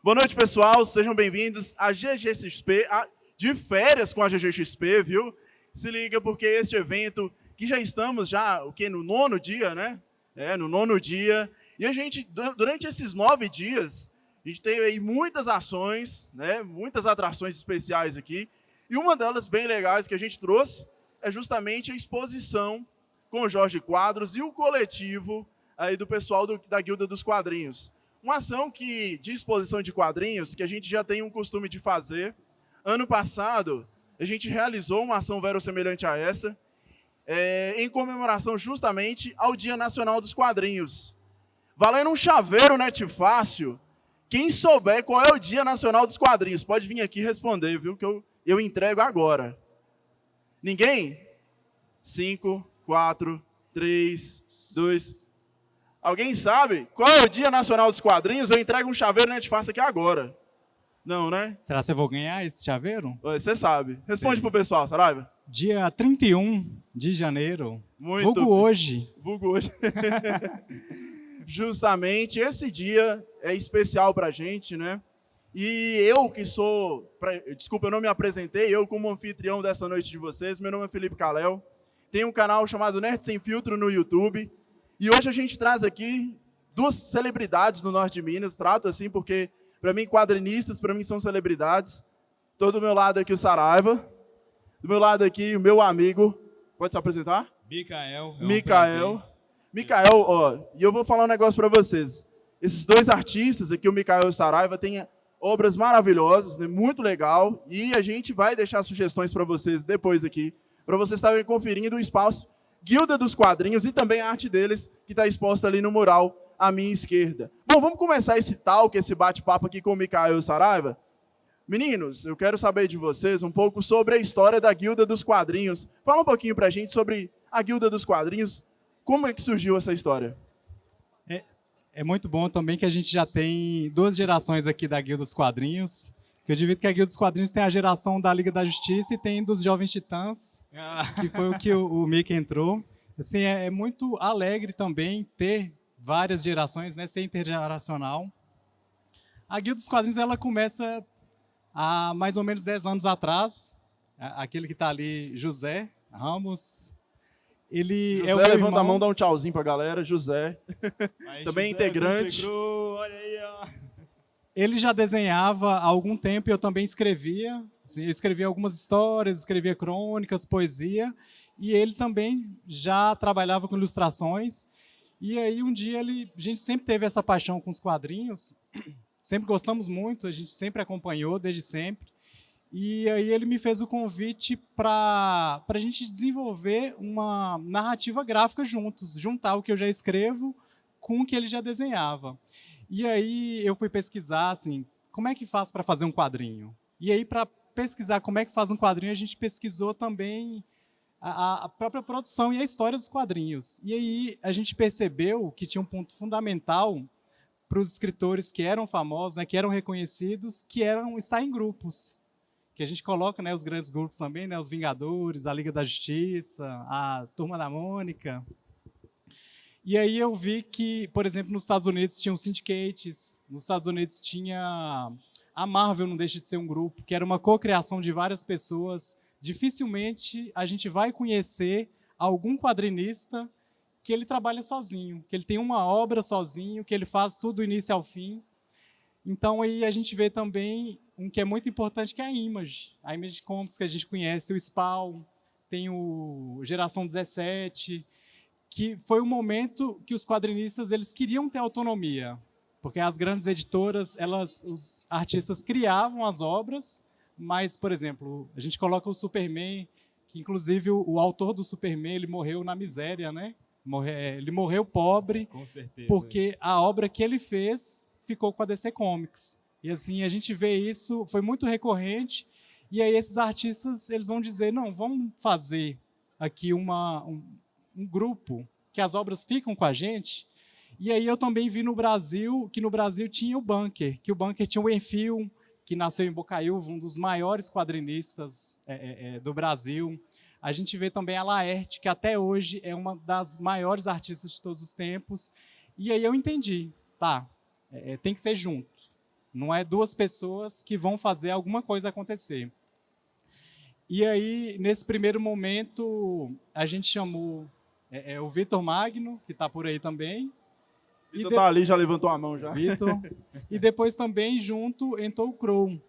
Boa noite, pessoal. Sejam bem-vindos à GGXP, de férias com a GGXP, viu? Se liga porque este evento, que já estamos no nono dia, né? No nono dia. E a gente, durante esses 9 dias, a gente tem aí muitas ações, né? Muitas atrações especiais aqui. E uma delas bem legais que a gente trouxe é justamente a exposição com o Jorge Quadros e o coletivo aí do pessoal da Guilda dos Quadrinhos. Uma ação de exposição de quadrinhos que a gente já tem um costume de fazer. Ano passado, a gente realizou uma ação verossemelhante a essa, em comemoração justamente ao Dia Nacional dos Quadrinhos. Valendo um chaveiro Netfácil, quem souber qual é o Dia Nacional dos Quadrinhos, pode vir aqui responder, viu? Que eu entrego agora. Ninguém? 5, 4, 3, 2... Alguém sabe qual é o Dia Nacional dos Quadrinhos? Eu entrego um chaveiro Netfácil aqui agora. Não, né? Será que eu vou ganhar esse chaveiro? Você sabe. Responde pro pessoal, Saraiva. Dia 31 de janeiro. Muito Vulgo bem. hoje. Vulgo hoje. Justamente esse dia é especial pra gente, né? E eu que sou... Desculpa, eu não me apresentei. Eu, como anfitrião dessa noite de vocês, meu nome é Felipe Caléu. Tenho um canal chamado Nerd Sem Filtro no YouTube. E hoje a gente traz aqui 2 celebridades do norte de Minas. Trato assim porque, para mim, quadrinistas, para mim, são celebridades. Estou do meu lado aqui o Saraiva. Do meu lado aqui o meu amigo. Pode se apresentar? Micael. Micael, ó, e eu vou falar um negócio para vocês. Esses 2 artistas aqui, o Micael e o Saraiva, têm obras maravilhosas, né? Muito legal. E a gente vai deixar sugestões para vocês depois aqui, para vocês estarem conferindo o espaço Guilda dos Quadrinhos e também a arte deles, que está exposta ali no mural à minha esquerda. Bom, vamos começar esse bate-papo aqui com o Micael e o Saraiva. Meninos, eu quero saber de vocês um pouco sobre a história da Guilda dos Quadrinhos. Fala um pouquinho pra gente sobre a Guilda dos Quadrinhos. Como é que surgiu essa história? É muito bom também que a gente já tem 2 gerações aqui da Guilda dos Quadrinhos. Eu divido que a Guilda dos Quadrinhos tem a geração da Liga da Justiça e tem dos Jovens Titãs, que foi o que o Mickey entrou. Assim, é muito alegre também ter várias gerações, né, ser intergeracional. A Guilda dos Quadrinhos ela começa há mais ou menos 10 anos atrás. Aquele que está ali, José Ramos. Ele José, é o meu levanta irmão. a mão, dá um tchauzinho pra galera. José, também José integrante. Olha aí, ó. Ele já desenhava há algum tempo e eu também escrevia. Assim, eu escrevia algumas histórias, escrevia crônicas, poesia. E ele também já trabalhava com ilustrações. E aí um dia a gente sempre teve essa paixão com os quadrinhos. Sempre gostamos muito, a gente sempre acompanhou, desde sempre. E aí ele me fez o convite para a gente desenvolver uma narrativa gráfica juntos. Juntar o que eu já escrevo com o que ele já desenhava. E aí eu fui pesquisar, assim, como é que faz para fazer um quadrinho? E aí, para pesquisar como é que faz um quadrinho, a gente pesquisou também a própria produção e a história dos quadrinhos. E aí a gente percebeu que tinha um ponto fundamental para os escritores que eram famosos, né, que eram reconhecidos, que eram estar em grupos. Que a gente coloca, né, os grandes grupos também, né, os Vingadores, a Liga da Justiça, a Turma da Mônica. E aí eu vi que, por exemplo, nos Estados Unidos tinham syndicates, nos Estados Unidos tinha a Marvel, não deixa de ser um grupo, que era uma cocriação de várias pessoas. Dificilmente a gente vai conhecer algum quadrinista que ele trabalha sozinho, que ele tem uma obra sozinho, que ele faz tudo do início ao fim. Então aí a gente vê também um que é muito importante, que é a Image Comics, que a gente conhece, o Spawn, tem o Geração 17, que foi um momento que os quadrinistas eles queriam ter autonomia, porque as grandes editoras, os artistas criavam as obras, mas, por exemplo, a gente coloca o Superman, que inclusive o autor do Superman ele morreu na miséria, né? Ele morreu pobre, Com certeza. porque a obra que ele fez ficou com a DC Comics. E assim, a gente vê isso, foi muito recorrente, e aí esses artistas eles vão dizer, não, vamos fazer aqui um grupo que as obras ficam com a gente. E aí eu também vi no Brasil, que no Brasil tinha o Bunker, que o Bunker tinha o Enfio, que nasceu em Bocaiúva, um dos maiores quadrinistas do Brasil. A gente vê também a Laerte, que até hoje é uma das maiores artistas de todos os tempos. E aí eu entendi, tá, tem que ser junto. Não é duas pessoas que vão fazer alguma coisa acontecer. E aí, nesse primeiro momento, a gente chamou o Vitor Magno, que está por aí também. Vitor tá ali, já levantou a mão já. Vitor. E depois também, junto, entrou o Crow.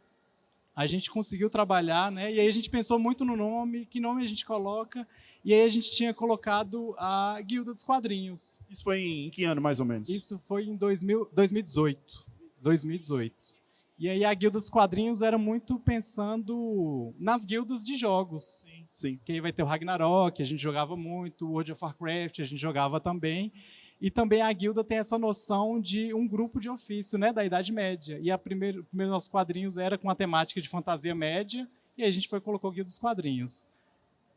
A gente conseguiu trabalhar, né? E aí a gente pensou muito no nome, que nome a gente coloca. E aí a gente tinha colocado a Guilda dos Quadrinhos. Isso foi em que ano, mais ou menos? Isso foi em 2018. 2018. E aí a Guilda dos Quadrinhos era muito pensando nas guildas de jogos. Sim, sim. Que aí vai ter o Ragnarok, a gente jogava muito, o World of Warcraft, a gente jogava também. E também a guilda tem essa noção de um grupo de ofício, né, da Idade Média. E o primeiro nossos quadrinhos era com a temática de fantasia média, e aí a gente colocou a Guilda dos Quadrinhos.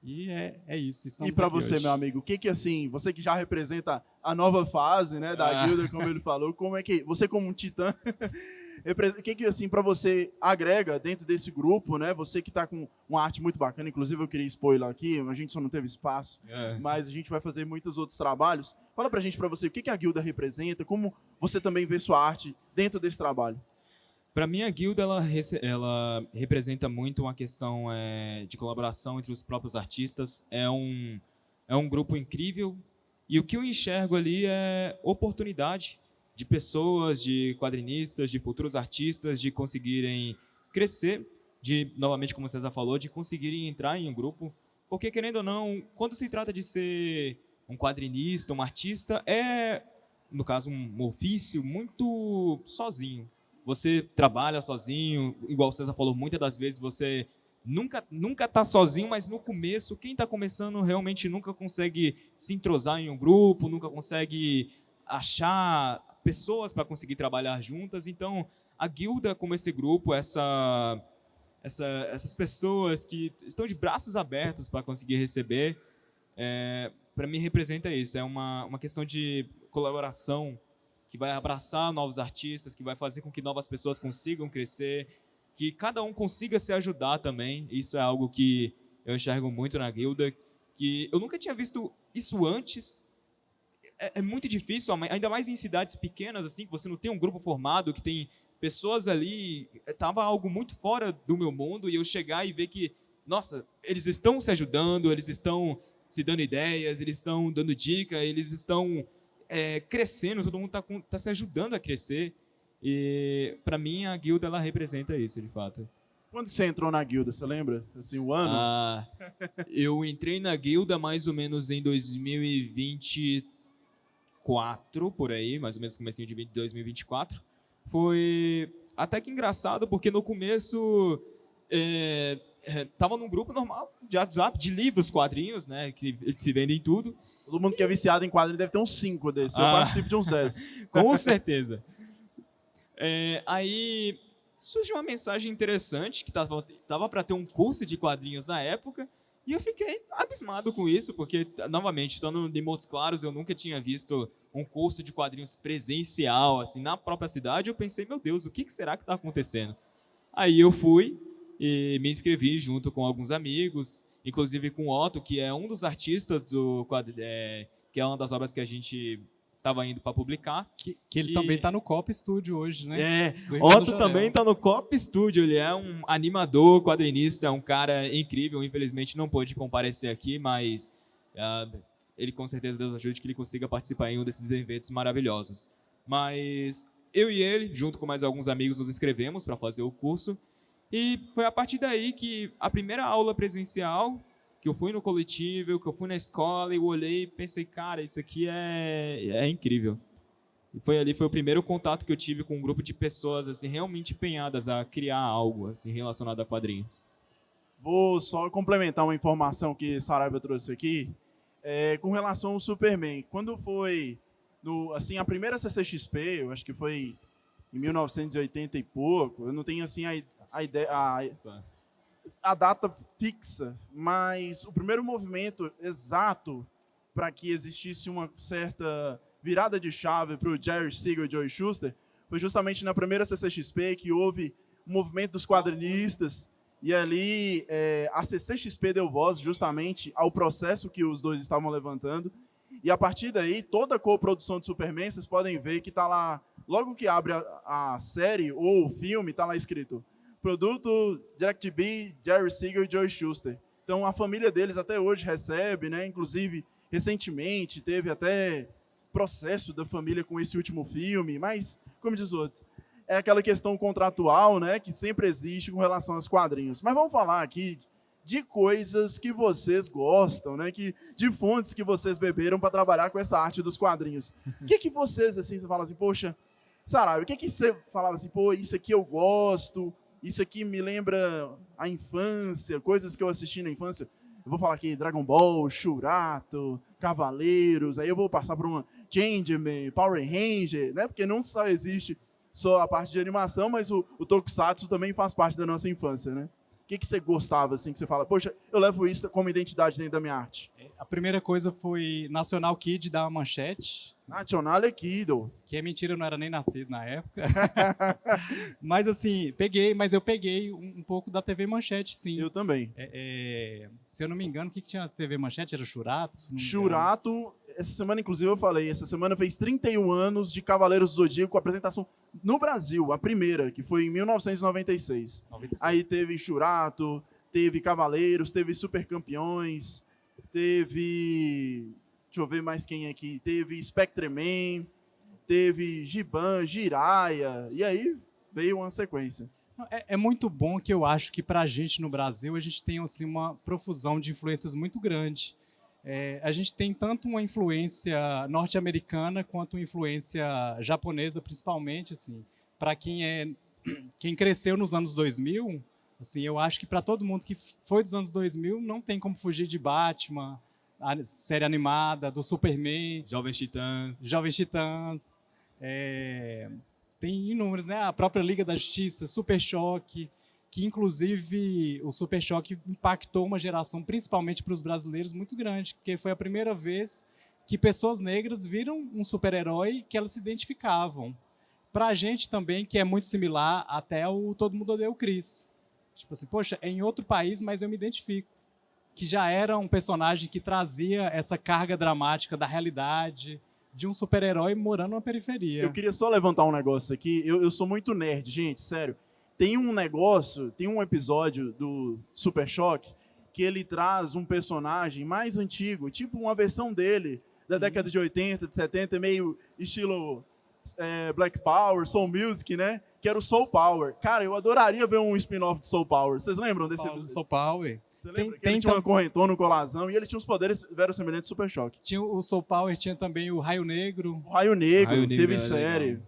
E é isso. E para você, meu amigo, o que assim, você que já representa a nova fase, né, da guilda, como ele falou, como é que você como um titã, o que assim para você agrega dentro desse grupo, né? Você que está com uma arte muito bacana, inclusive eu queria spoiler aqui, a gente só não teve espaço, mas a gente vai fazer muitos outros trabalhos. Fala pra gente, para você, o que a guilda representa, como você também vê sua arte dentro desse trabalho? Para mim, a guilda ela representa muito uma questão de colaboração entre os próprios artistas. É um grupo incrível. E o que eu enxergo ali é oportunidade de pessoas, de quadrinistas, de futuros artistas, de conseguirem crescer, novamente, como o César falou, de conseguirem entrar em um grupo. Porque, querendo ou não, quando se trata de ser um quadrinista, um artista, no caso, um ofício muito sozinho. Você trabalha sozinho, igual o César falou, muitas das vezes você nunca está sozinho, mas no começo, quem está começando realmente nunca consegue se entrosar em um grupo, nunca consegue achar pessoas para conseguir trabalhar juntas. Então, a guilda, como esse grupo, essas pessoas que estão de braços abertos para conseguir receber, para mim representa isso. É uma questão de colaboração, que vai abraçar novos artistas, que vai fazer com que novas pessoas consigam crescer, que cada um consiga se ajudar também. Isso é algo que eu enxergo muito na guilda, que eu nunca tinha visto isso antes. É muito difícil, ainda mais em cidades pequenas, assim, que você não tem um grupo formado, que tem pessoas ali. Estava algo muito fora do meu mundo, e eu chegar e ver que, nossa, eles estão se ajudando, eles estão se dando ideias, eles estão dando dica, eles estão crescendo, todo mundo tá se ajudando a crescer. E para mim a guilda ela representa isso, de fato. Quando você entrou na guilda, você lembra? Assim, o ano? Eu entrei na guilda mais ou menos em 2024, por aí, mais ou menos comecinho de 2024. Foi até que engraçado, porque no começo tava num grupo normal de WhatsApp, de livros, quadrinhos, né, que se vendem tudo. Todo mundo que é viciado em quadrinho deve ter uns 5 desses. Eu participo de uns 10. Com certeza. Aí surgiu uma mensagem interessante, que tava para ter um curso de quadrinhos na época, e eu fiquei abismado com isso, porque, novamente, estando em Montes Claros, eu nunca tinha visto um curso de quadrinhos presencial, assim, na própria cidade. Eu pensei, meu Deus, o que será que está acontecendo? Aí eu fui e me inscrevi junto com alguns amigos, inclusive com o Otto, que é um dos artistas que é uma das obras que a gente estava indo para publicar. Que ele também está no Cop Studio hoje, né? Otto também está no Cop Studio. Ele é um animador, quadrinista, um cara incrível. Infelizmente não pôde comparecer aqui, mas ele com certeza, Deus ajude, que ele consiga participar em um desses eventos maravilhosos. Mas eu e ele, junto com mais alguns amigos, nos inscrevemos para fazer o curso. E foi a partir daí que a primeira aula presencial, que eu fui no coletivo, que eu fui na escola, eu olhei e pensei, cara, isso aqui é incrível. E foi o primeiro contato que eu tive com um grupo de pessoas assim, realmente empenhadas a criar algo assim, relacionado a quadrinhos. Vou só complementar uma informação que Saraiva trouxe aqui, com relação ao Superman. Quando foi a primeira CCXP, eu acho que foi em 1980 e pouco, eu não tenho assim a data fixa, mas o primeiro movimento exato para que existisse uma certa virada de chave para o Jerry Siegel e Joe Shuster foi justamente na primeira CCXP que houve o movimento dos quadrinistas, e ali a CCXP deu voz justamente ao processo que os dois estavam levantando, e a partir daí toda a coprodução de Superman, vocês podem ver que está lá logo que abre a série ou o filme, está lá escrito produto DirecTV, Jerry Siegel e Joe Shuster. Então, a família deles até hoje recebe, né? Inclusive, recentemente, teve até processo da família com esse último filme, mas, como diz outros, é aquela questão contratual, né, que sempre existe com relação aos quadrinhos. Mas vamos falar aqui de coisas que vocês gostam, né, de fontes que vocês beberam para trabalhar com essa arte dos quadrinhos. O que vocês, assim, você fala assim, poxa, Saraiva, o que você falava assim, pô, isso aqui eu gosto, isso aqui me lembra a infância, coisas que eu assisti na infância. Eu vou falar aqui Dragon Ball, Shurato, Cavaleiros, aí eu vou passar por uma Changeman, Power Ranger, né? Porque não só existe só a parte de animação, mas o Tokusatsu também faz parte da nossa infância, né? O que você gostava, assim, que você fala, poxa, eu levo isso como identidade dentro da minha arte? A primeira coisa foi Nacional Kid da Manchete. Nacional é Kiddo. Que é mentira, eu não era nem nascido na época. Mas assim, eu peguei um pouco da TV Manchete, sim. Eu também. Se eu não me engano, o que tinha na TV Manchete? Era Shurato? Shurato, essa semana, inclusive, eu falei, essa semana fez 31 anos de Cavaleiros do Zodíaco, apresentação no Brasil, a primeira, que foi em 1996. 96. Aí teve Shurato, teve Cavaleiros, teve Super Campeões, teve... Deixa eu ver mais quem aqui. Teve Spectreman, teve Giban, Jiraiya, e aí veio uma sequência. É muito bom que eu acho que pra gente no Brasil, a gente tem assim, uma profusão de influências muito grande. A gente tem tanto uma influência norte-americana quanto uma influência japonesa, principalmente. Assim, para quem cresceu nos anos 2000, assim, eu acho que para todo mundo que foi dos anos 2000, não tem como fugir de Batman, a série animada, do Superman. Jovens Titãs. Tem inúmeros, né? A própria Liga da Justiça, Super Choque, que inclusive o Super Choque impactou uma geração, principalmente para os brasileiros, muito grande, porque foi a primeira vez que pessoas negras viram um super-herói que elas se identificavam. Para a gente também, que é muito similar até o Todo Mundo Odeia o Chris. Tipo assim, poxa, é em outro país, mas eu me identifico. Que já era um personagem que trazia essa carga dramática da realidade de um super-herói morando na periferia. Eu queria só levantar um negócio aqui. Eu sou muito nerd, gente, sério. Tem um episódio do Super Choque que ele traz um personagem mais antigo, tipo uma versão dele, da década de 80, de 70, meio estilo Black Power, Soul Music, né? Que era o Soul Power. Cara, eu adoraria ver um spin-off de Soul Power. Vocês lembram desse episódio? Soul Power. Você lembra que ele tinha uma correntona, um colazão, e ele tinha os poderes verossimilhantes do Super Choque. Tinha o Soul Power, tinha também o Raio Negro. O Raio Negro teve série.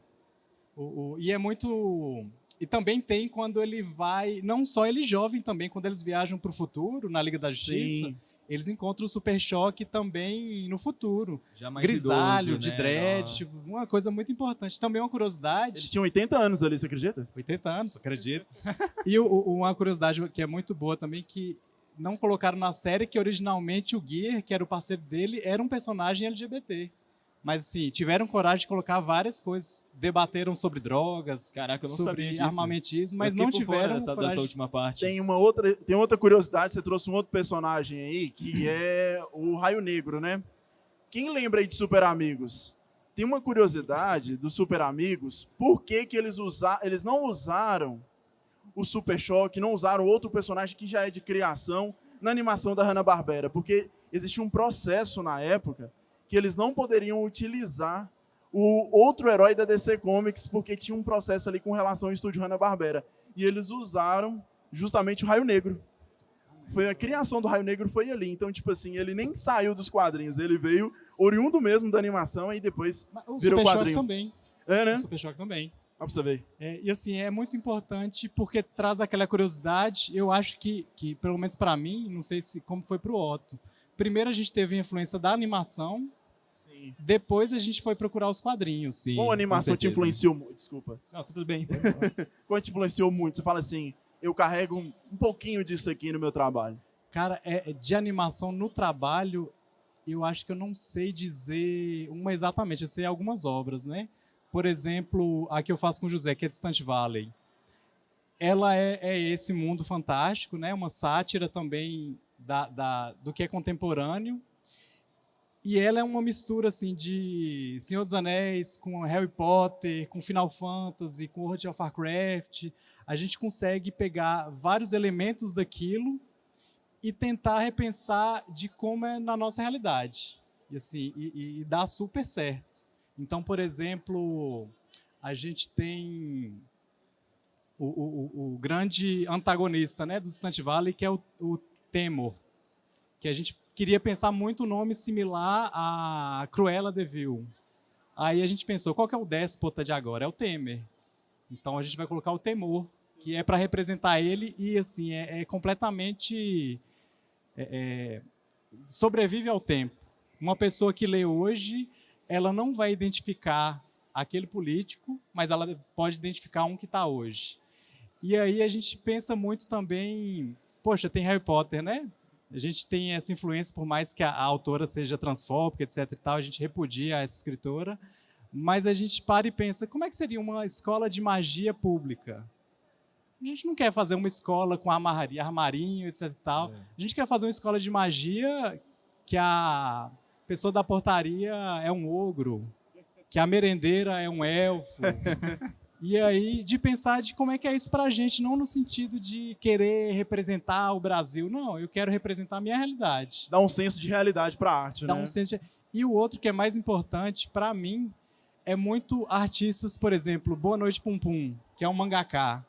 E é muito... E também tem quando ele vai... Não só ele jovem também, quando eles viajam para o futuro, na Liga da Justiça, sim, eles encontram o Super Choque também no futuro. Já mais grisalho, idoso, de né? dread, tipo, uma coisa muito importante. Também uma curiosidade... Ele tinha 80 anos ali, você acredita? 80 anos, acredito. E uma curiosidade que é muito boa também, que não colocaram na série, que originalmente o Gear, que era o parceiro dele, era um personagem LGBT. Mas, assim, tiveram coragem de colocar várias coisas. Debateram sobre drogas, caraca, eu não sobre sabia disso. armamentismo, mas não tiveram dessa última parte. Tem outra curiosidade, você trouxe um outro personagem aí, que é o Raio Negro, né? Quem lembra aí de Super Amigos? Tem uma curiosidade dos Super Amigos, por que eles não usaram o Super Choque, não usaram outro personagem que já é de criação na animação da Hanna-Barbera? Porque existia um processo na época que eles não poderiam utilizar o outro herói da DC Comics, porque tinha um processo ali com relação ao estúdio Hanna-Barbera. E eles usaram justamente o Raio Negro. A criação do Raio Negro foi ali. Então, tipo assim, ele nem saiu dos quadrinhos, ele veio oriundo mesmo da animação e depois virou quadrinho. Também. Né? O Super Choque também. Dá pra você ver. E assim, é muito importante porque traz aquela curiosidade. Eu acho que pelo menos para mim, não sei como foi pro Otto. Primeiro a gente teve a influência da animação, sim, depois a gente foi procurar os quadrinhos. Sim, como a animação te influenciou muito? Desculpa. Não, tudo bem. Como te influenciou muito? Você fala assim, eu carrego um pouquinho disso aqui no meu trabalho. Cara, de animação no trabalho, eu acho que eu não sei dizer uma exatamente, eu sei algumas obras, né? Por exemplo, a que eu faço com o José, que é Distant Valley. Ela é esse mundo fantástico, né? Uma sátira também do que é contemporâneo. E ela é uma mistura assim, de Senhor dos Anéis com Harry Potter, com Final Fantasy, com World of Warcraft. A gente consegue pegar vários elementos daquilo e tentar repensar de como é na nossa realidade. E, assim, e dá super certo. Então, por exemplo, a gente tem o grande antagonista, né, do Stardew Valley, que é o Temor, que a gente queria pensar muito um nome similar a Cruella de Vil. Aí a gente pensou, qual que é o déspota de agora? É o Temer. Então a gente vai colocar o Temor, que é para representar ele e assim é completamente sobrevive ao tempo. Uma pessoa que lê hoje, ela não vai identificar aquele político, mas ela pode identificar um que está hoje. E aí a gente pensa muito também, poxa, tem Harry Potter, né? A gente tem essa influência, por mais que a autora seja transfóbica, etc. e tal, a gente repudia essa escritora, mas a gente para e pensa, como é que seria uma escola de magia pública? A gente não quer fazer uma escola com armarinho, etc. e tal. A gente quer fazer uma escola de magia que a pessoa da portaria é um ogro, que a merendeira é um elfo. E aí, de pensar de como é que é isso para a gente, não no sentido de querer representar o Brasil. Não, eu quero representar a minha realidade. Dá um senso de realidade para a arte, Dá né? um senso de... E o outro que é mais importante para mim é muito artistas, por exemplo, Boa Noite Pum Pum, que é um mangaká.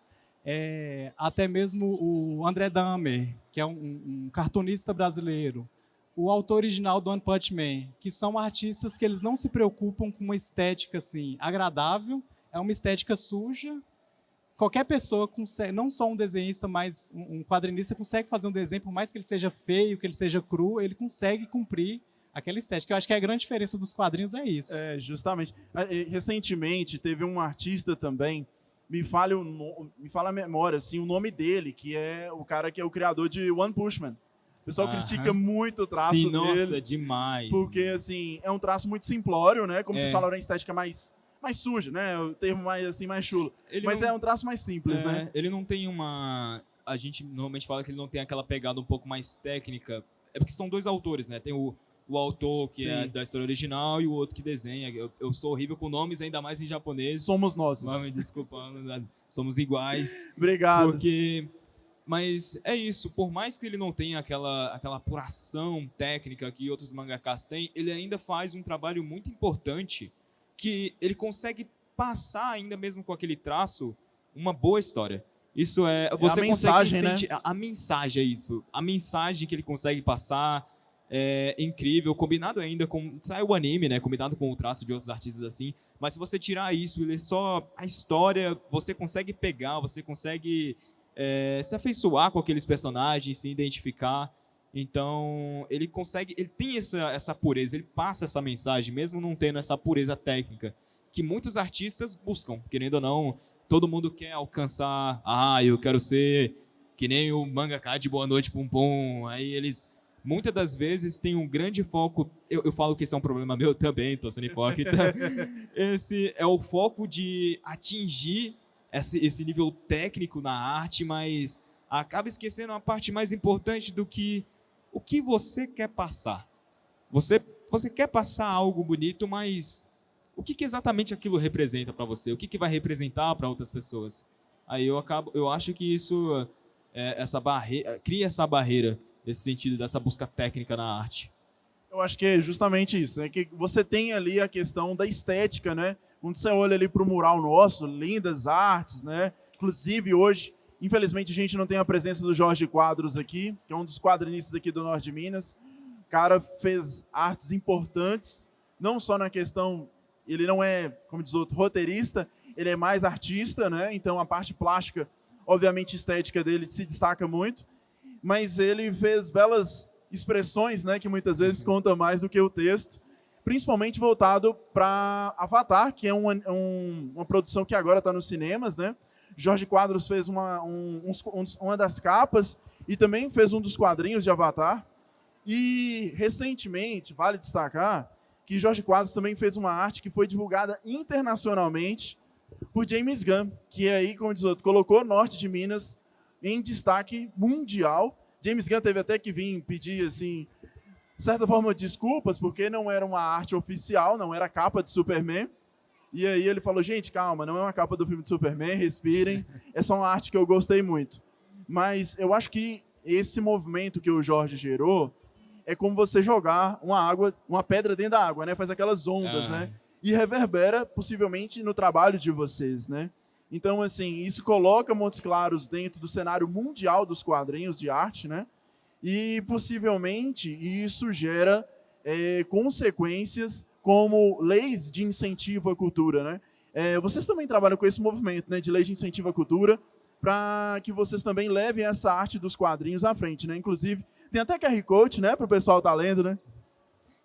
Até mesmo o André Dahmer, que é um cartunista brasileiro. O autor original do One Punch Man, que são artistas que eles não se preocupam com uma estética assim, agradável, é uma estética suja. Qualquer pessoa consegue, não só um desenhista, mas um quadrinista consegue fazer um desenho, por mais que ele seja feio, que ele seja cru, ele consegue cumprir aquela estética. Eu acho que a grande diferença dos quadrinhos é isso. Justamente. Recentemente teve um artista também, me fala a memória, assim, o nome dele, que é o cara que é o criador de One Punch Man. O pessoal critica muito o traço dele. Nossa, demais. Porque, assim, é um traço muito simplório, né? Como vocês falaram, é uma estética mais suja, né? O termo mais chulo. Mas é um traço mais simples, né? Ele não tem uma... A gente normalmente fala que ele não tem aquela pegada um pouco mais técnica. É porque são dois autores, né? Tem o autor que é da história original e o outro que desenha. Eu sou horrível com nomes, ainda mais em japonês. Somos nós. Me desculpa, somos iguais. Obrigado. Mas é isso, por mais que ele não tenha aquela apuração técnica que outros mangakas têm, ele ainda faz um trabalho muito importante, que ele consegue passar, ainda mesmo com aquele traço, uma boa história. Isso você a mensagem, consegue sentir, né? A mensagem é isso. A mensagem que ele consegue passar é incrível, combinado ainda com... Sai o anime, né? Combinado com o traço de outros artistas assim. Mas se você tirar isso, ele só... A história, você consegue pegar, você consegue... se afeiçoar com aqueles personagens, se identificar. Então, ele tem essa pureza, ele passa essa mensagem, mesmo não tendo essa pureza técnica, que muitos artistas buscam, querendo ou não. Todo mundo quer alcançar, eu quero ser que nem o mangaka de Boa Noite Pum Pum. Aí eles, muitas das vezes, têm um grande foco, eu falo que esse é um problema meu também, tô sendo hipócrita. Esse é o foco de atingir esse nível técnico na arte, mas acaba esquecendo a parte mais importante do que o que você quer passar. Você quer passar algo bonito, mas o que exatamente aquilo representa para você? O que vai representar para outras pessoas? Aí eu acho que isso cria essa barreira, nesse sentido dessa busca técnica na arte. Eu acho que é justamente isso, né? Que você tem ali a questão da estética, né? Quando você olha ali para o mural nosso, lindas artes, né? Inclusive hoje, infelizmente a gente não tem a presença do Jorge Quadros aqui, que é um dos quadrinistas aqui do Norte de Minas. O cara fez artes importantes, não só na questão, ele não é, como diz o outro, roteirista, ele é mais artista, né? Então a parte plástica, obviamente estética dele se destaca muito, mas ele fez belas expressões, né, que muitas vezes conta mais do que o texto, principalmente voltado para Avatar, que é uma produção que agora está nos cinemas, né? Jorge Quadros fez uma das capas e também fez um dos quadrinhos de Avatar. E recentemente, vale destacar que Jorge Quadros também fez uma arte que foi divulgada internacionalmente por James Gunn, que aí, como diz o outro, colocou o Norte de Minas em destaque mundial. James Gunn teve até que vir pedir assim, de certa forma, desculpas, porque não era uma arte oficial, não era a capa de Superman. E aí ele falou, gente, calma, não é uma capa do filme de Superman, respirem, é só uma arte que eu gostei muito. Mas eu acho que esse movimento que o Jorge gerou é como você jogar uma pedra dentro da água, né? Faz aquelas ondas, né? E reverbera, possivelmente, no trabalho de vocês, né? Então, assim, isso coloca Montes Claros dentro do cenário mundial dos quadrinhos de arte, né? E, possivelmente, isso gera consequências como leis de incentivo à cultura, né? Vocês também trabalham com esse movimento, né, de lei de incentivo à cultura, para que vocês também levem essa arte dos quadrinhos à frente, né? Inclusive, tem até QR Code, né, para o pessoal estar lendo, né?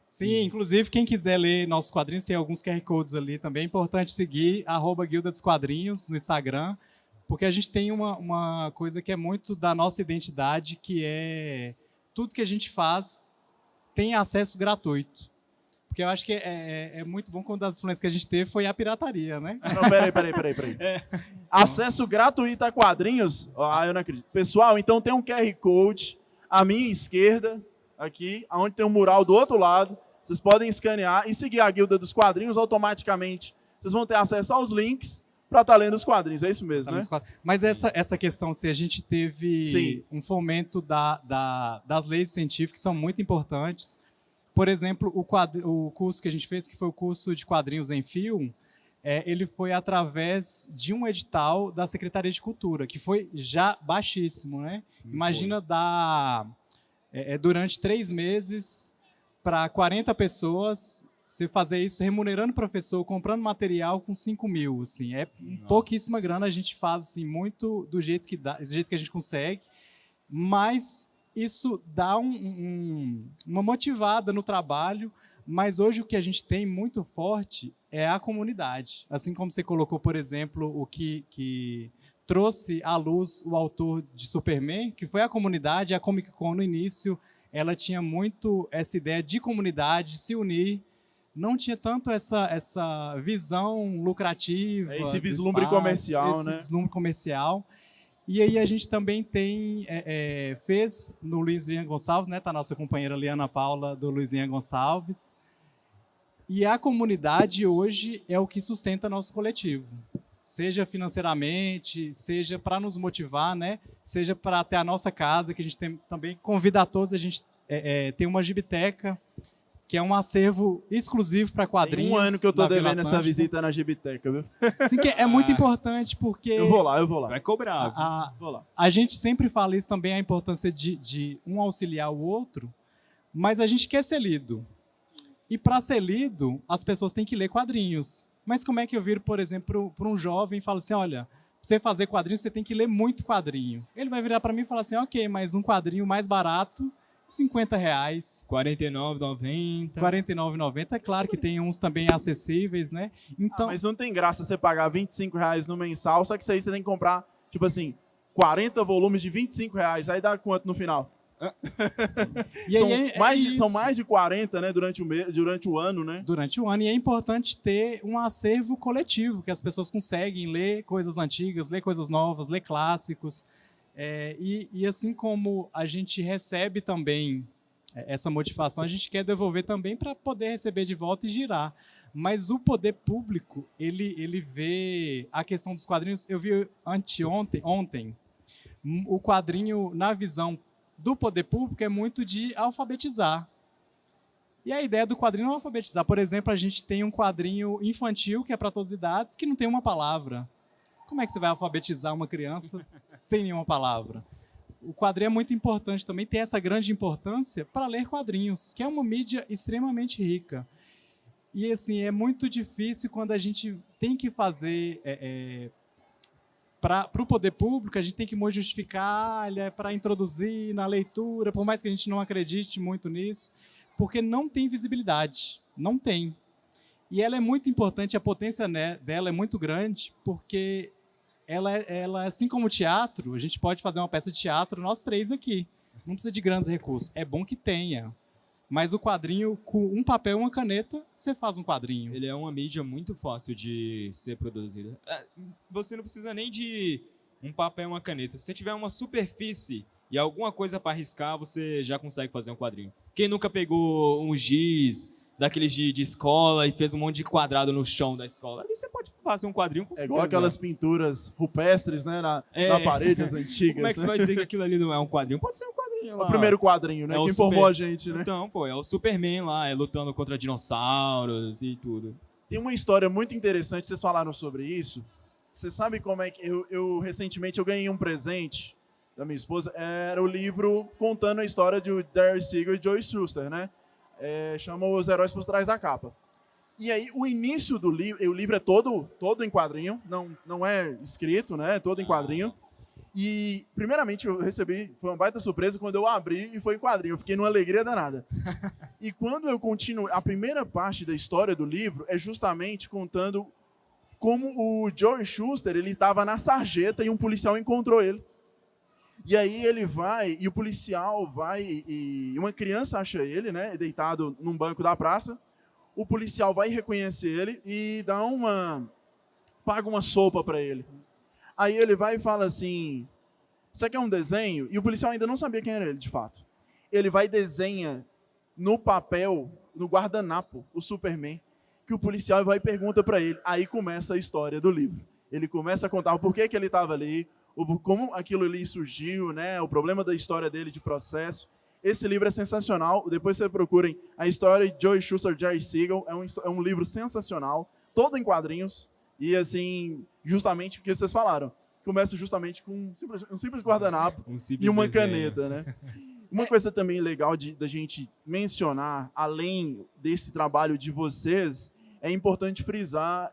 Sim, inclusive, quem quiser ler nossos quadrinhos, tem alguns QR Codes ali também. É importante seguir, @Guilda dos Quadrinhos no Instagram, porque a gente tem uma coisa que é muito da nossa identidade, que é tudo que a gente faz tem acesso gratuito. Porque eu acho que é muito bom quando as influências que a gente teve foi a pirataria, né? Não, peraí. Acesso gratuito a quadrinhos? Eu não acredito. Pessoal, então tem um QR Code à minha esquerda, aqui, onde tem um mural do outro lado. Vocês podem escanear e seguir a Guilda dos Quadrinhos automaticamente. Vocês vão ter acesso aos links para estar lendo os quadrinhos. É isso mesmo, né? Mas essa questão, se a gente teve um fomento das leis científicas, que são muito importantes. Por exemplo, o curso que a gente fez, que foi o curso de quadrinhos em fio, ele foi através de um edital da Secretaria de Cultura, que foi já baixíssimo, né? Imagina dar, durante 3 meses, para 40 pessoas, você fazer isso remunerando o professor, comprando material com 5 mil. Assim, pouquíssima grana, a gente faz assim, muito do jeito que dá, do jeito que a gente consegue, mas isso dá uma motivada no trabalho, mas hoje o que a gente tem muito forte é a comunidade. Assim como você colocou, por exemplo, o que trouxe à luz o autor de Superman, que foi a comunidade, a Comic Con no início, ela tinha muito essa ideia de comunidade, de se unir, não tinha tanto essa visão lucrativa. Esse vislumbre comercial, né? Esse vislumbre comercial. E aí a gente também fez no Luizinha Gonçalves, né? Tá a nossa companheira Liana Paula do Luizinha Gonçalves. E a comunidade hoje é o que sustenta nosso coletivo. Seja financeiramente, seja para nos motivar, né? Seja para ter a nossa casa, que a gente também convida a todos. A gente tem uma gibiteca, que é um acervo exclusivo para quadrinhos. Tem 1 ano que eu estou devendo essa visita na Gibiteca, viu? Sim, que é muito importante, porque... Eu vou lá. Vai cobrar. Vou lá. A gente sempre fala isso também, a importância de um auxiliar o outro, mas a gente quer ser lido. E para ser lido, as pessoas têm que ler quadrinhos. Mas como é que eu viro, por exemplo, para um jovem e falo assim, olha, para você fazer quadrinhos, você tem que ler muito quadrinho. Ele vai virar para mim e falar assim, ok, mas um quadrinho mais barato... R$50. R$49,90. R$49,90. É claro que tem uns também acessíveis, né? Então, mas não tem graça você pagar R$25 no mensal, só que isso aí você tem que comprar, tipo assim, 40 volumes de R$25. Aí dá quanto no final? São mais de 40, né, durante o ano, né? Durante o ano. E é importante ter um acervo coletivo, que as pessoas conseguem ler coisas antigas, ler coisas novas, ler clássicos. E assim como a gente recebe também essa motivação, a gente quer devolver também para poder receber de volta e girar. Mas o poder público, ele vê a questão dos quadrinhos. Eu vi ontem, o quadrinho, na visão do poder público, é muito de alfabetizar. E a ideia do quadrinho não é alfabetizar. Por exemplo, a gente tem um quadrinho infantil, que é para todas as idades, que não tem uma palavra. Como é que você vai alfabetizar uma criança sem nenhuma palavra? O quadrinho é muito importante também, tem essa grande importância para ler quadrinhos, que é uma mídia extremamente rica. E assim, é muito difícil quando a gente tem que fazer para o poder público, a gente tem que muito justificar, para introduzir na leitura, por mais que a gente não acredite muito nisso, porque não tem visibilidade, não tem. E ela é muito importante, a potência dela é muito grande, porque ela, assim como o teatro, a gente pode fazer uma peça de teatro, nós 3 aqui. Não precisa de grandes recursos. É bom que tenha. Mas o quadrinho, com um papel e uma caneta, você faz um quadrinho. Ele é uma mídia muito fácil de ser produzida. Você não precisa nem de um papel e uma caneta. Se você tiver uma superfície e alguma coisa para riscar, você já consegue fazer um quadrinho. Quem nunca pegou um giz daqueles de escola e fez um monte de quadrado no chão da escola? Ali você pode fazer um quadrinho com É igual aquelas pinturas rupestres, né, na É. parede, as antigas. Como é que você né? vai dizer que aquilo ali não é um quadrinho? Pode ser um quadrinho lá. O primeiro quadrinho, né, É o que informou super- a gente, né? Então, pô, é o Superman lá, lutando contra dinossauros e tudo. Tem uma história muito interessante, vocês falaram sobre isso. Você sabe como é que... recentemente, eu ganhei um presente da minha esposa. Era o livro contando a história de Jerry Siegel e Joe Shuster, né? Chama Os Heróis por Trás da Capa. E aí, o início do livro... O livro é todo em quadrinho, não é escrito, né? É todo em quadrinho. E, primeiramente, eu recebi... Foi uma baita surpresa quando eu abri e foi em quadrinho. Eu fiquei numa alegria danada. E quando eu continuo... A primeira parte da história do livro é justamente contando como o Joe Shuster, ele estava na sarjeta e um policial encontrou ele. E aí ele vai, e o policial vai, e uma criança acha ele, né, deitado num banco da praça. O policial vai reconhecer ele e paga uma sopa para ele. Aí ele vai e fala assim, isso aqui é um desenho? E o policial ainda não sabia quem era ele, de fato. Ele vai e desenha no papel, no guardanapo, o Superman, que o policial vai e pergunta para ele. Aí começa a história do livro. Ele começa a contar o porquê que ele estava ali, como aquilo ali surgiu, né, o problema da história dele de processo. Esse livro é sensacional. Depois vocês procurem a história de Joe Shuster e Jerry Siegel. É um livro sensacional, todo em quadrinhos. E assim, justamente o que vocês falaram. Começa justamente com um simples guardanapo simples e uma desenho. caneta, né? Uma coisa também legal da gente mencionar, além desse trabalho de vocês, é importante frisar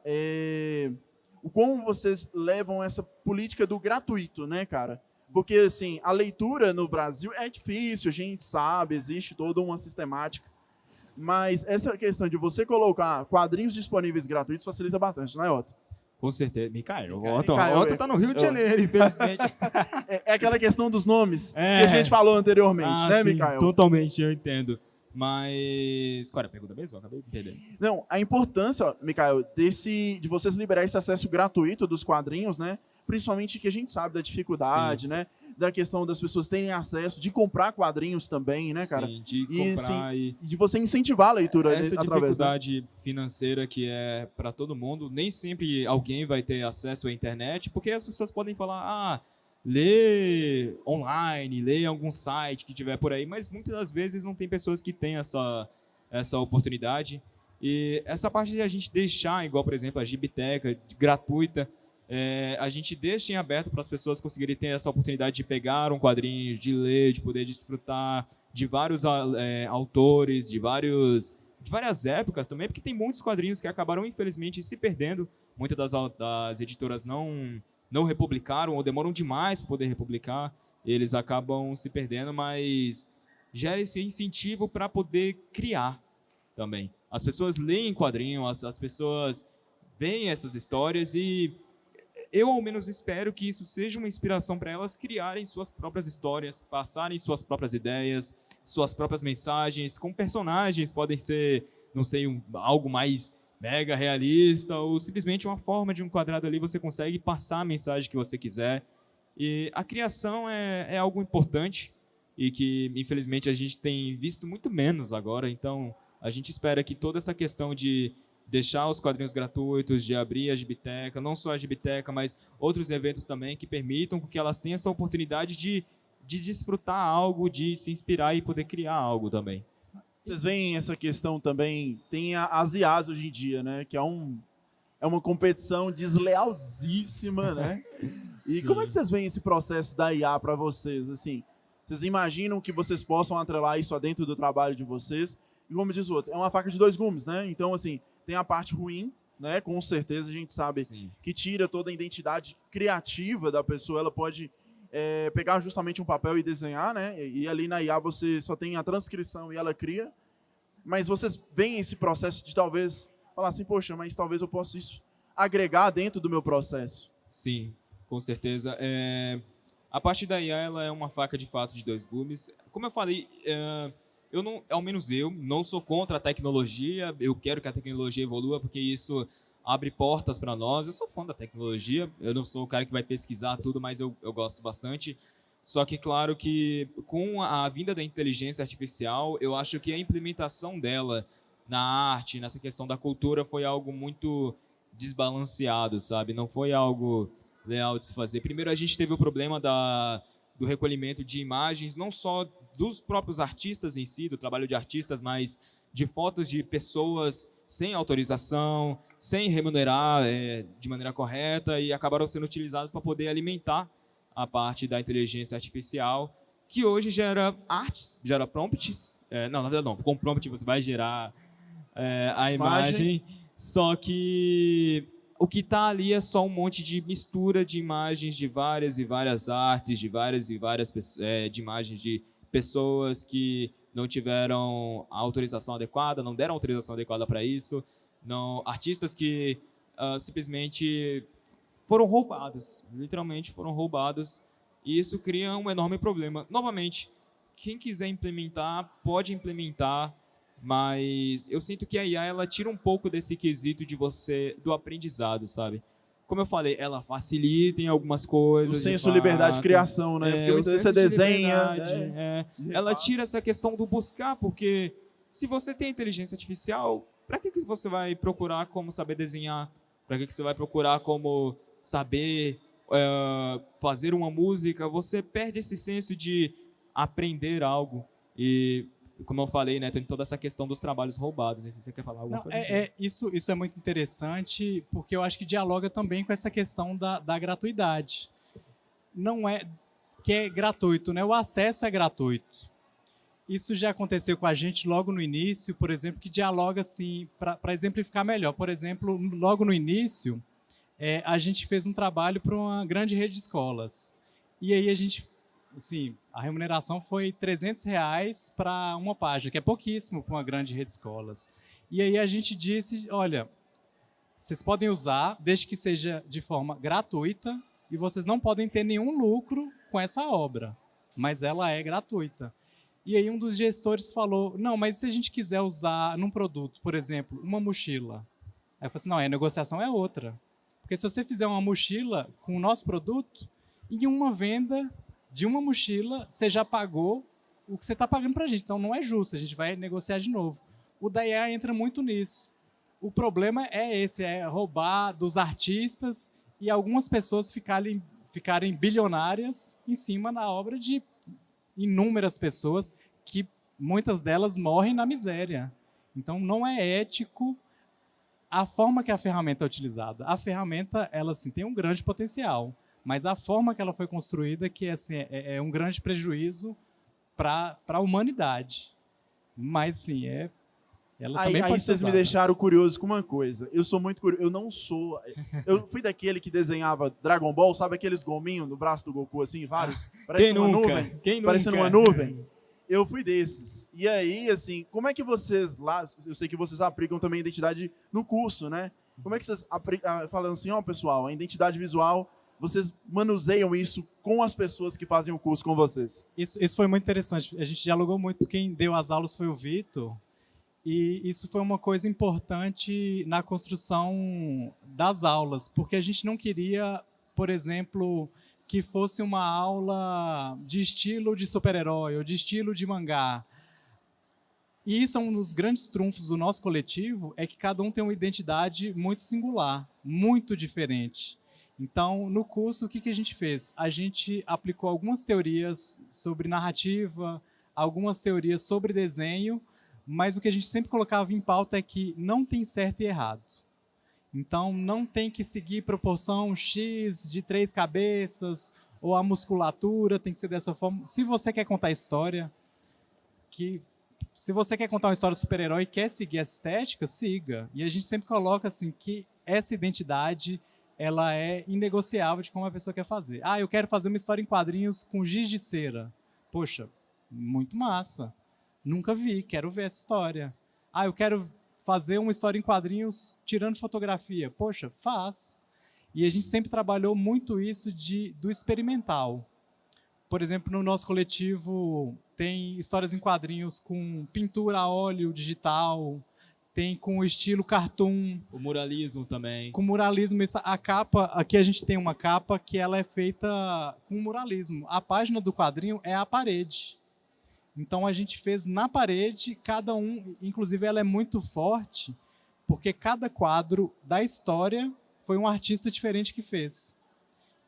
o como vocês levam essa política do gratuito, né, cara? Porque, assim, a leitura no Brasil é difícil, a gente sabe, existe toda uma sistemática, mas essa questão de você colocar quadrinhos disponíveis gratuitos facilita bastante, não é, Otto? Com certeza. Micael, o Micael, Otto tá no Rio de Janeiro, infelizmente. É aquela questão dos nomes que a gente falou anteriormente, né, sim, Micael? totalmente, eu entendo. Mas... Qual era a pergunta mesmo? Eu acabei perdendo. Não, a importância, Micael, de vocês liberar esse acesso gratuito dos quadrinhos, né? Principalmente que a gente sabe da dificuldade, né? Da questão das pessoas terem acesso, de comprar quadrinhos também, né, cara? Sim, de comprar e de você incentivar a leitura essa através, né? dificuldade financeira que é para todo mundo, nem sempre alguém vai ter acesso à internet, porque as pessoas podem falar, lê online, lê em algum site que tiver por aí, mas muitas das vezes não tem pessoas que têm essa oportunidade. E essa parte de a gente deixar, igual, por exemplo, a Gibiteca, gratuita, a gente deixa em aberto para as pessoas conseguirem ter essa oportunidade de pegar um quadrinho, de ler, de poder desfrutar de vários autores, de várias épocas também, porque tem muitos quadrinhos que acabaram, infelizmente, se perdendo. Muitas das editoras não republicaram ou demoram demais para poder republicar. Eles acabam se perdendo, mas gera esse incentivo para poder criar também. As pessoas leem quadrinhos, as pessoas veem essas histórias e eu, ao menos, espero que isso seja uma inspiração para elas criarem suas próprias histórias, passarem suas próprias ideias, suas próprias mensagens, com personagens, podem ser, não sei, algo mais mega realista, ou simplesmente uma forma de um quadrado ali, você consegue passar a mensagem que você quiser. E a criação é algo importante e que, infelizmente, a gente tem visto muito menos agora, então a gente espera que toda essa questão de deixar os quadrinhos gratuitos, de abrir a Gibiteca, não só a Gibiteca, mas outros eventos também que permitam que elas tenham essa oportunidade de desfrutar algo, de se inspirar e poder criar algo também. Vocês veem essa questão também, tem as IAs hoje em dia, né? Que é uma competição deslealzíssima, né? E como é que vocês veem esse processo da IA para vocês? Assim, vocês imaginam que vocês possam atrelar isso dentro do trabalho de vocês? E como diz o outro, é uma faca de dois gumes, né? Então, assim, tem a parte ruim, né? Com certeza a gente sabe que tira toda a identidade criativa da pessoa. Ela pode pegar justamente um papel e desenhar, né? E ali na IA você só tem a transcrição e ela cria. Mas vocês veem esse processo de talvez falar assim, poxa, mas talvez eu possa isso agregar dentro do meu processo. Sim, com certeza. A parte da IA, ela é uma faca de fato de dois gumes. Como eu falei, eu não, ao menos eu, não sou contra a tecnologia. Eu quero que a tecnologia evolua porque isso abre portas para nós. Eu sou fã da tecnologia. Eu não sou o cara que vai pesquisar tudo, mas eu gosto bastante. Só que, claro que com a vinda da inteligência artificial, eu acho que a implementação dela na arte, nessa questão da cultura, foi algo muito desbalanceado, sabe? Não foi algo legal de se fazer. Primeiro, a gente teve o problema do recolhimento de imagens, não só dos próprios artistas em si, do trabalho de artistas, mas de fotos de pessoas sem autorização, sem remunerar de maneira correta, e acabaram sendo utilizadas para poder alimentar a parte da inteligência artificial, que hoje gera artes, gera prompts. Não, na verdade não. Com prompt você vai gerar a imagem, só que o que está ali é só um monte de mistura de imagens de várias e várias artes, de várias e várias de imagens de pessoas que não tiveram a autorização adequada, não deram autorização adequada para isso, não, artistas que simplesmente foram roubados, literalmente foram roubados, e isso cria um enorme problema. Novamente, quem quiser implementar, pode implementar, mas eu sinto que a IA ela tira um pouco desse quesito de você, do aprendizado, sabe? Como eu falei, ela facilita em algumas coisas. O senso de liberdade de criação, né? Porque muitas vezes você desenha. Ela tira essa questão do buscar, porque se você tem inteligência artificial, para que você vai procurar como saber desenhar? Para que você vai procurar como saber fazer uma música? Você perde esse senso de aprender algo. E, como eu falei, né, tem toda essa questão dos trabalhos roubados. Se você quer falar alguma coisa? Isso é muito interessante, porque eu acho que dialoga também com essa questão da gratuidade. Não é que é gratuito, né? O acesso é gratuito. Isso já aconteceu com a gente logo no início, por exemplo, que dialoga assim, para exemplificar melhor. Por exemplo, logo no início, a gente fez um trabalho para uma grande rede de escolas. E aí a gente, assim, a remuneração foi R$300 para uma página, que é pouquíssimo para uma grande rede de escolas. E aí a gente disse, olha, vocês podem usar, desde que seja de forma gratuita, e vocês não podem ter nenhum lucro com essa obra, mas ela é gratuita. E aí um dos gestores falou, não, mas se a gente quiser usar num produto, por exemplo, uma mochila? Aí eu falei assim, não, a negociação é outra. Porque se você fizer uma mochila com o nosso produto, em uma venda de uma mochila, você já pagou o que você está pagando para a gente. Então não é justo, a gente vai negociar de novo. O da IA entra muito nisso. O problema é esse, é roubar dos artistas e algumas pessoas ficarem bilionárias em cima da obra de inúmeras pessoas que muitas delas morrem na miséria. Então não é ético a forma que a ferramenta é utilizada. A ferramenta, ela assim, tem um grande potencial, mas a forma que ela foi construída que assim, é um grande prejuízo para a humanidade. Mas sim, ela também pode ser vocês me usada. deixaram curioso com uma coisa. Eu sou muito curioso. Eu não sou. Eu fui daquele que desenhava Dragon Ball, sabe aqueles gominhos no braço do Goku, assim, vários? Parecendo uma nuvem. Parecendo uma nuvem. Eu fui desses. E aí, assim, como é que vocês lá, eu sei que vocês aplicam também a identidade no curso, né? Como é que vocês falam assim, ó, pessoal, a identidade visual, vocês manuseiam isso com as pessoas que fazem o curso com vocês? Isso foi muito interessante. A gente dialogou muito. Quem deu as aulas foi o Vitor. E isso foi uma coisa importante na construção das aulas, porque a gente não queria, por exemplo, que fosse uma aula de estilo de super-herói ou de estilo de mangá. E isso é um dos grandes trunfos do nosso coletivo, é que cada um tem uma identidade muito singular, muito diferente. Então, no curso, o que a gente fez? A gente aplicou algumas teorias sobre narrativa, algumas teorias sobre desenho, mas o que a gente sempre colocava em pauta é que não tem certo e errado. Então, não tem que seguir proporção X de 3 cabeças, ou a musculatura tem que ser dessa forma. Se você quer contar história, se você quer contar uma história de super-herói e quer seguir essa estética, siga. E a gente sempre coloca assim, que essa identidade ela é inegociável de como a pessoa quer fazer. Eu quero fazer uma história em quadrinhos com giz de cera. Poxa, muito massa. Nunca vi, quero ver essa história. Eu quero fazer uma história em quadrinhos tirando fotografia. Poxa, faz. E a gente sempre trabalhou muito isso do experimental. Por exemplo, no nosso coletivo tem histórias em quadrinhos com pintura a óleo digital, tem com o estilo cartoon, O muralismo também. com muralismo. A capa, aqui a gente tem uma capa que ela é feita com muralismo. A página do quadrinho é a parede. Então a gente fez na parede, cada um, inclusive ela é muito forte, porque cada quadro da história foi um artista diferente que fez.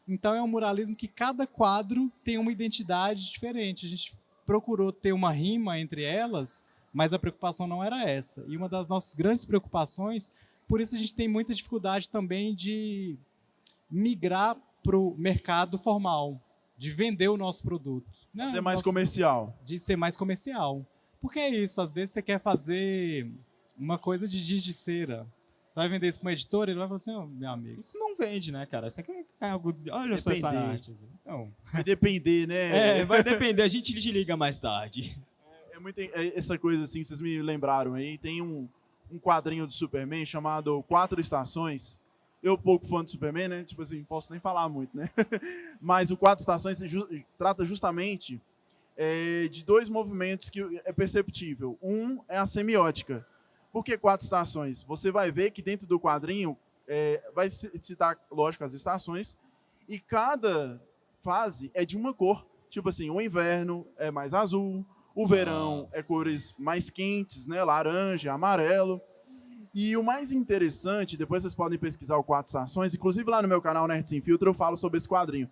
Então é um muralismo que cada quadro tem uma identidade diferente. A gente procurou ter uma rima entre elas, mas a preocupação não era essa. E uma das nossas grandes preocupações, por isso a gente tem muita dificuldade também de migrar para o mercado formal, de vender o nosso produto. Né? Ser mais Nosso- comercial. De ser mais comercial. Porque é isso, às vezes você quer fazer uma coisa de giz de cera. Você vai vender isso para uma editora, ele vai falar assim, meu amigo. Isso não vende, né, cara? Você quer algo... Olha só essa Depender. arte. Não. Vai depender, né? Vai depender. A gente te liga mais tarde. Essa coisa assim, vocês me lembraram aí. Tem um quadrinho do Superman chamado Quatro Estações. Eu pouco fã do Superman, né? Tipo assim, posso nem falar muito, né? Mas o Quatro Estações trata justamente de dois movimentos que é perceptível. Um é a semiótica. Por que quatro estações? Você vai ver que dentro do quadrinho vai citar, lógico, as estações, e cada fase é de uma cor. Tipo assim, o inverno é mais azul, o verão é cores mais quentes, né? Laranja, amarelo. E o mais interessante, depois vocês podem pesquisar o Quatro Estações, inclusive lá no meu canal Nerd Sem Filtro eu falo sobre esse quadrinho.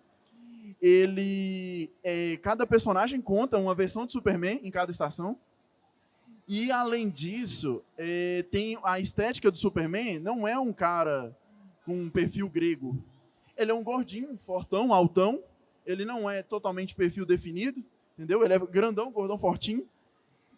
Cada personagem conta uma versão de Superman em cada estação. E, além disso, tem a estética do Superman, não é um cara com um perfil grego. Ele é um gordinho, fortão, altão. Ele não é totalmente perfil definido, entendeu? Ele é grandão, gordão, fortinho.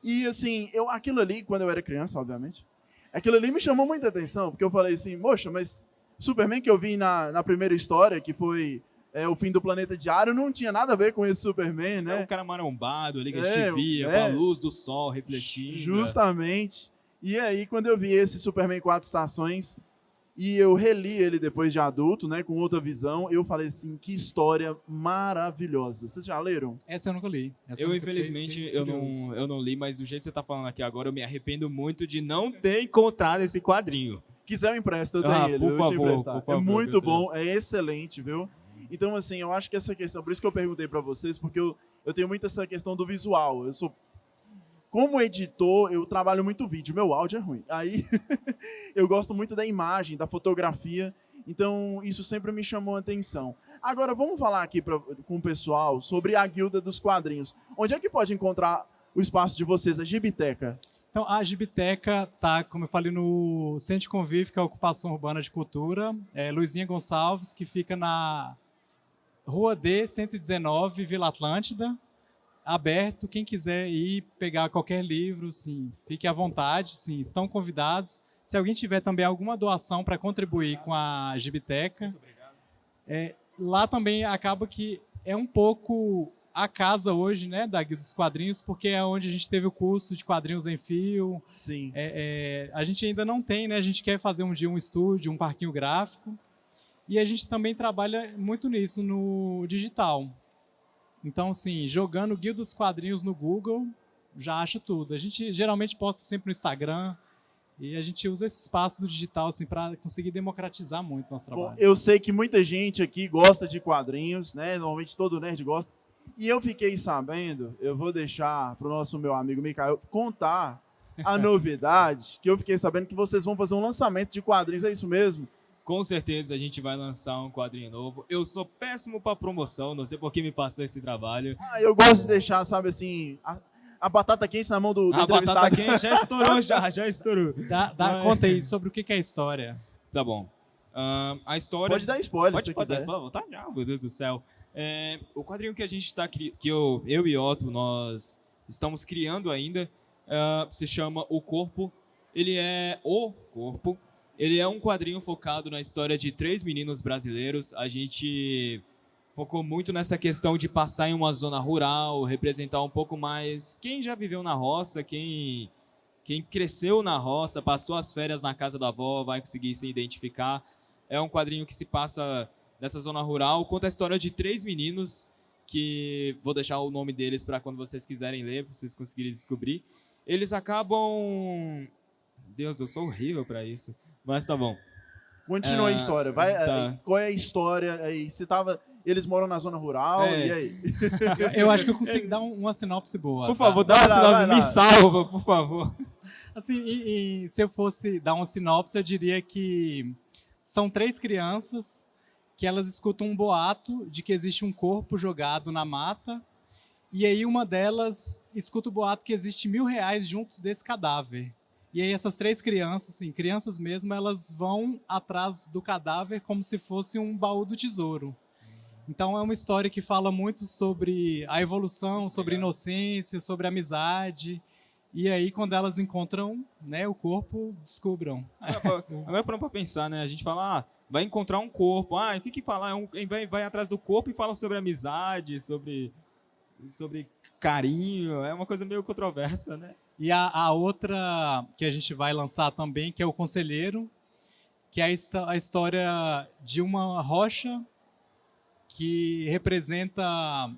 E, assim, aquilo ali, quando eu era criança, obviamente, aquilo ali me chamou muita atenção, porque eu falei assim, moxa, mas Superman que eu vi na primeira história, que foi o fim do planeta diário, não tinha nada a ver com esse Superman, né? É um cara marombado ali que a gente via, com a luz do sol refletindo. Justamente. E aí, quando eu vi esse Superman Quatro Estações, e eu reli ele depois de adulto, né, com outra visão, eu falei assim, que história maravilhosa. Vocês já leram? Essa eu nunca li. Infelizmente, eu não li, mas do jeito que você está falando aqui agora, eu me arrependo muito de não ter encontrado esse quadrinho. Quiser eu empresto, eu tenho ele. Por eu vou te favor, emprestar. por favor, é muito gostaria. bom, é excelente, viu? Então, assim, eu acho que essa questão, por isso que eu perguntei para vocês, porque eu tenho muito essa questão do visual. Como editor, eu trabalho muito vídeo, meu áudio é ruim. Aí, eu gosto muito da imagem, da fotografia, então isso sempre me chamou a atenção. Agora, vamos falar aqui com o pessoal sobre a Guilda dos Quadrinhos. Onde é que pode encontrar o espaço de vocês, a Gibiteca? Então, a Gibiteca está, como eu falei, no Centro de Convívio, que é a Ocupação Urbana de Cultura, Luizinha Gonçalves, que fica na Rua D, 119, Vila Atlântida, aberto. Quem quiser ir pegar qualquer livro, sim, fique à vontade, sim, estão convidados. Se alguém tiver também alguma doação para contribuir com a Gibiteca, lá também acaba que é um pouco a casa hoje, né, da Guilda dos Quadrinhos, porque é onde a gente teve o curso de quadrinhos em fio. Sim. A gente ainda não tem, né? A gente quer fazer um dia um estúdio, um parquinho gráfico. E a gente também trabalha muito nisso no digital. Então, assim, jogando Guilda dos Quadrinhos no Google, já acha tudo. A gente geralmente posta sempre no Instagram e a gente usa esse espaço do digital assim, para conseguir democratizar muito o nosso trabalho. Bom, eu sei que muita gente aqui gosta de quadrinhos, né? Normalmente todo nerd gosta. E eu fiquei sabendo, eu vou deixar para o meu amigo Mikael contar a novidade, que eu fiquei sabendo que vocês vão fazer um lançamento de quadrinhos, é isso mesmo? Com certeza a gente vai lançar um quadrinho novo. Eu sou péssimo para promoção, não sei por que me passou esse trabalho. Eu gosto de deixar, sabe assim, a batata quente na mão do A entrevistado. batata quente já estourou, já estourou. Conta aí sobre o que é a história. Tá bom. A história... Pode dar spoiler se pode quiser. dar spoiler? Tá já, meu Deus do céu. O quadrinho que a gente está que eu e Otto, nós estamos criando ainda, se chama O Corpo. Ele é O Corpo. Ele é um quadrinho focado na história de 3 meninos brasileiros. A gente focou muito nessa questão de passar em uma zona rural, representar um pouco mais quem já viveu na roça, quem cresceu na roça, passou as férias na casa da avó, vai conseguir se identificar. É um quadrinho que se passa nessa zona rural, conta a história de 3 meninos, que vou deixar o nome deles para quando vocês quiserem ler, vocês conseguirem descobrir. Eles acabam Deus, eu sou horrível pra isso. Mas tá bom. Continua a história. Vai, tá. qual é a história aí? Eles moram na zona rural, É. e aí? Eu acho que eu consigo dar uma sinopse boa. Por tá? favor, dá Vai uma lá, sinopse. vai lá. Me salva, por favor. Assim, se eu fosse dar uma sinopse, eu diria que são 3 crianças que elas escutam um boato de que existe um corpo jogado na mata, e aí uma delas escuta o boato que existe R$1.000 junto desse cadáver. E aí essas 3 crianças, assim, crianças mesmo, elas vão atrás do cadáver como se fosse um baú do tesouro. Então é uma história que fala muito sobre a evolução, sobre inocência, sobre amizade. E aí, quando elas encontram, né, o corpo, descubram. Agora parando pra pensar, né? A gente fala, vai encontrar um corpo. O que fala? Vai atrás do corpo e fala sobre amizade, sobre carinho. É uma coisa meio controversa, né? E a outra que a gente vai lançar também, que é o Conselheiro, que é a história de uma rocha que representa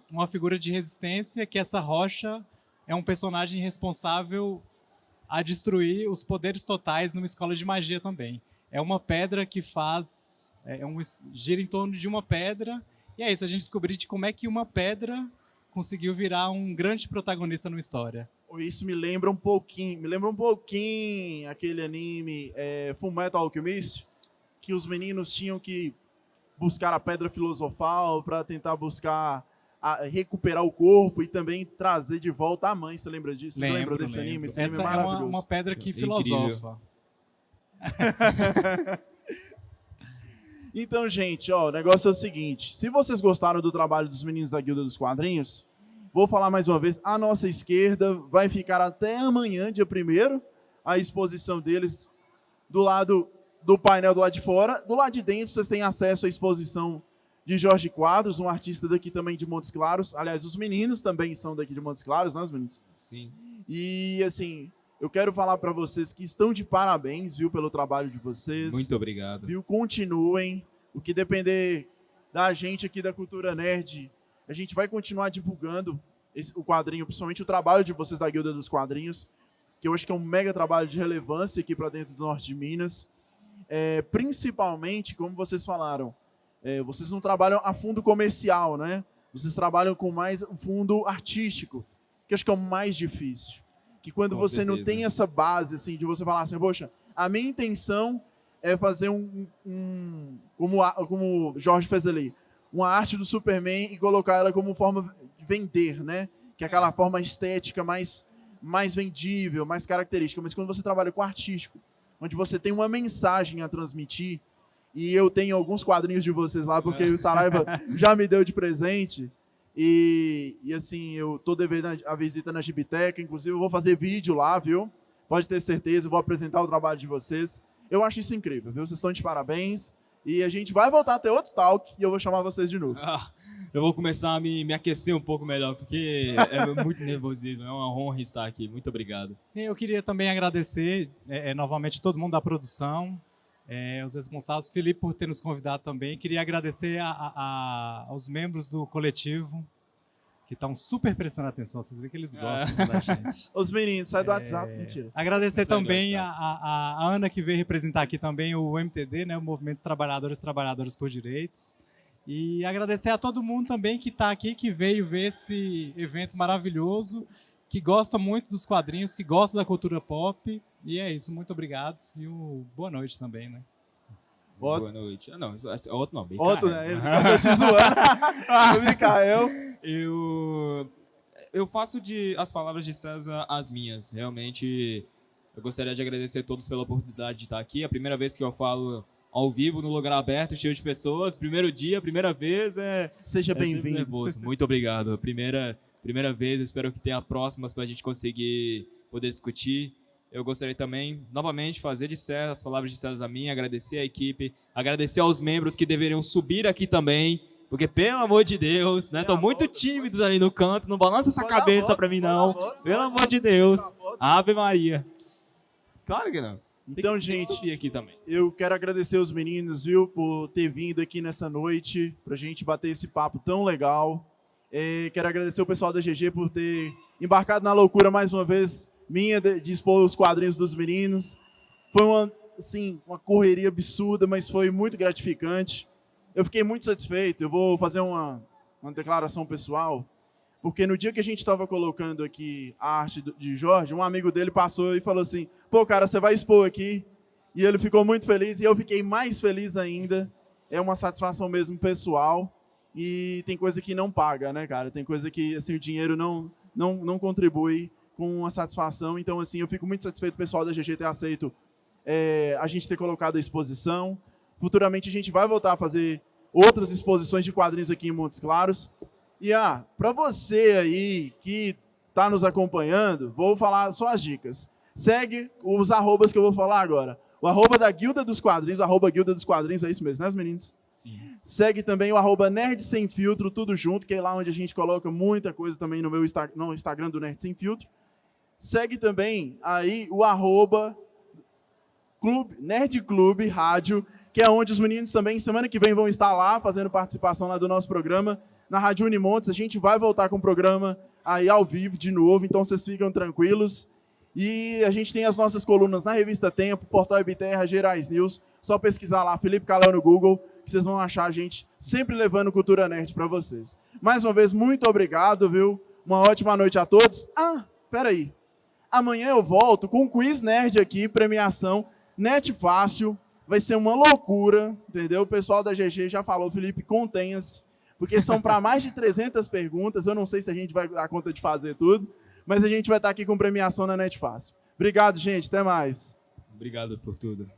uma figura de resistência, que essa rocha é um personagem responsável a destruir os poderes totais numa escola de magia também. É uma pedra que gira em torno de uma pedra, e é isso, a gente descobrir de como é que uma pedra conseguiu virar um grande protagonista numa história. Isso me lembra um pouquinho aquele anime Fullmetal Alchemist, que os meninos tinham que buscar a pedra filosofal para tentar buscar recuperar o corpo e também trazer de volta a mãe. Você lembra disso? Você lembra desse anime? Esse anime Essa é é maravilhoso. uma pedra que Incrível. filosofa. Então, gente, ó, o negócio é o seguinte. Se vocês gostaram do trabalho dos meninos da Guilda dos Quadrinhos, vou falar mais uma vez, à nossa esquerda vai ficar até amanhã, dia 1º, a exposição deles do lado do painel do lado de fora. Do lado de dentro, vocês têm acesso à exposição de Jorge Quadros, um artista daqui também de Montes Claros. Aliás, os meninos também são daqui de Montes Claros, né, os meninos? Sim. E, assim, eu quero falar para vocês que estão de parabéns, viu, pelo trabalho de vocês. Muito obrigado. Viu? Continuem. O que depender da gente aqui da Cultura Nerd, a gente vai continuar divulgando o quadrinho, principalmente o trabalho de vocês da Guilda dos Quadrinhos, que eu acho que é um mega trabalho de relevância aqui para dentro do norte de Minas. Principalmente, como vocês falaram, vocês não trabalham a fundo comercial, né? Vocês trabalham com mais um fundo artístico, que eu acho que é o mais difícil. Que quando Com você certeza. não tem essa base, assim, de você falar assim, poxa, a minha intenção é fazer como o Jorge fez ali, uma arte do Superman e colocar ela como forma de vender, né? Que é aquela forma estética mais vendível, mais característica. Mas quando você trabalha com artístico, onde você tem uma mensagem a transmitir, e eu tenho alguns quadrinhos de vocês lá, porque o Saraiva já me deu de presente, e assim, eu tô devendo a visita na Gibiteca, inclusive eu vou fazer vídeo lá, viu? Pode ter certeza, eu vou apresentar o trabalho de vocês. Eu acho isso incrível, viu? Vocês estão de parabéns, e a gente vai voltar a ter outro talk, e eu vou chamar vocês de novo. Eu vou começar a me aquecer um pouco melhor, porque é muito nervosismo, é uma honra estar aqui. Muito obrigado. Sim, eu queria também agradecer novamente todo mundo da produção, os responsáveis, Felipe por ter nos convidado também. Queria agradecer aos membros do coletivo, que estão super prestando atenção. Vocês veem que eles gostam da gente. Os meninos, sai do WhatsApp, mentira. Agradecer Sai do também WhatsApp. a Ana, que veio representar aqui também o MTD, né, o Movimento dos Trabalhadores por Direitos. E agradecer a todo mundo também que está aqui, que veio ver esse evento maravilhoso, que gosta muito dos quadrinhos, que gosta da cultura pop. E é isso, muito obrigado. E boa noite também, né? Boa noite. Não, outro não. Otto, né? Ele tá te zoando. O Mikael. Eu faço as palavras de César as minhas. Realmente, eu gostaria de agradecer a todos pela oportunidade de estar aqui. É a primeira vez que eu falo ao vivo, no lugar aberto, cheio de pessoas. Primeiro dia, primeira vez. Seja sempre bem-vindo. nervoso. Muito obrigado. Primeira vez, espero que tenha próximas para a gente conseguir poder discutir. Eu gostaria também, novamente, fazer de César as palavras de César a mim, agradecer a equipe, agradecer aos membros que deveriam subir aqui também, porque, pelo amor de Deus, né? Estão muito tímidos ali no canto, não balança essa cabeça para mim, não. Pelo amor de Deus. Ave Maria. Claro que não. Então, tem que gente, subir aqui também. eu quero agradecer os meninos, viu, por ter vindo aqui nessa noite, pra gente bater esse papo tão legal. Quero agradecer o pessoal da GG por ter embarcado na loucura mais uma vez minha de expor os quadrinhos dos meninos. Foi uma correria absurda, mas foi muito gratificante. Eu fiquei muito satisfeito. Eu vou fazer uma declaração pessoal, porque no dia que a gente estava colocando aqui a arte de Jorge, um amigo dele passou e falou assim, pô, cara, você vai expor aqui? E ele ficou muito feliz, e eu fiquei mais feliz ainda. É uma satisfação mesmo pessoal, e tem coisa que não paga, né, cara? Tem coisa que assim, o dinheiro não contribui com a satisfação. Então, assim, eu fico muito satisfeito o pessoal da GG ter aceito a gente ter colocado a exposição. Futuramente a gente vai voltar a fazer outras exposições de quadrinhos aqui em Montes Claros. E para você aí que está nos acompanhando, vou falar só as dicas. Segue os arrobas que eu vou falar agora. O arroba da Guilda dos Quadrinhos, arroba Guilda dos Quadrinhos, é isso mesmo, né, meninos? Sim. Segue também o arroba Nerd Sem Filtro, tudo junto, que é lá onde a gente coloca muita coisa também no Instagram do Nerd Sem Filtro. Segue também aí o arroba Nerd Clube Rádio, que é onde os meninos também, semana que vem, vão estar lá, fazendo participação lá do nosso programa, na Rádio Unimontes. A gente vai voltar com o programa aí ao vivo de novo, então vocês ficam tranquilos. E a gente tem as nossas colunas na Revista Tempo, Portal Ibterra, Gerais News. Só pesquisar lá, Felipe Calão no Google, que vocês vão achar a gente sempre levando cultura nerd para vocês. Mais uma vez, muito obrigado, viu? Uma ótima noite a todos. Peraí. Amanhã eu volto com um quiz nerd aqui, premiação Net Fácil. Vai ser uma loucura, entendeu? O pessoal da GG já falou, Felipe, contenha-se, porque são para mais de 300 perguntas. Eu não sei se a gente vai dar conta de fazer tudo, mas a gente vai estar aqui com premiação na Net Fácil. Obrigado, gente. Até mais. Obrigado por tudo.